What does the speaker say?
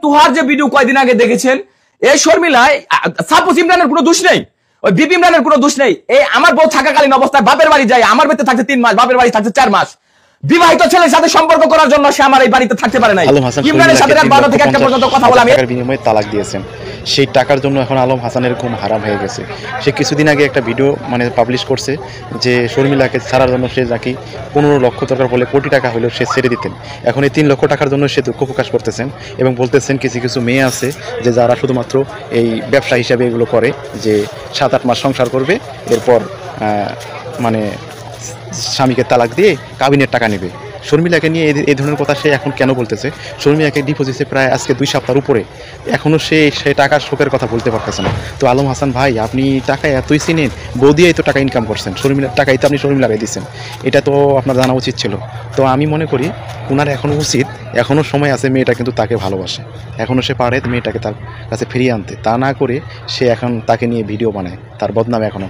তুহার যে ভিডিও কয়দিন আগে দেখেছেন, এই শর্মিলায় সাপোজ ইমরানের কোনো দোষ নেই, ওই বিপি ইমরানের কোনো দোষ নেই। এই আমার বউ থাকাকালীন অবস্থায় বাপের বাড়ি যায়, আমার বাড়িতে থাকছে 3 মাস, বাপের বাড়ি থাকছে 4 মাস। বিবাহিত ছেলের সাথে সম্পর্ক করার জন্য সে আমার এই বাড়িতে থাকতে পারে নাই। ইমরানের সাথে রাত 12 থেকে 1 পর্যন্ত কথা বলে আমি টাকার বিনিময়ে তালাক দিয়েছেন। সেই টাকার জন্য এখন আলম হাসানের ঘুম হারাম হয়ে গেছে। সে কিছুদিন আগে একটা ভিডিও পাবলিশ করছে যে শর্মিলাকে ছাড়ার জন্য সে নাকি 15 লক্ষ টাকা বলে কোটি টাকা হলেও সে ছেড়ে দিতেন। এখন এই 3 লক্ষ টাকার জন্য সে দুঃখ প্রকাশ করতেছেন এবং বলতেছেন কিছু কিছু মেয়ে আছে যে যারা শুধুমাত্র এই ব্যবসা হিসাবে এগুলো করে, যে 7-8 মাস সংসার করবে, এরপর স্বামীকে তালাক দিয়ে কাবিনের টাকা নেবে। শর্মিলাকে নিয়ে এই ধরনের কথা সে এখন কেন বলতেছে? শর্মিলাকে ডিপোজিটে প্রায় আজকে 2 সপ্তাহের উপরে, এখনও সে টাকার শোকের কথা বলতে পারতেছে না। তো আলম হাসান ভাই, আপনি টাকা এতই চিনেন, বউ দিয়েই তো টাকা ইনকাম করছেন, শর্মিলার টাকাই তো আপনি শর্মিলাকে দিচ্ছেন, এটা তো আপনার জানা উচিত ছিল। তো আমি মনে করি ওনার এখনও উচিত, এখনও সময় আছে, মেয়েটা কিন্তু তাকে ভালোবাসে, এখনও সে পারে মেয়েটাকে তার কাছে ফিরিয়ে আনতে। তা না করে সে এখন তাকে নিয়ে ভিডিও বানায়, তার বদনামে এখনও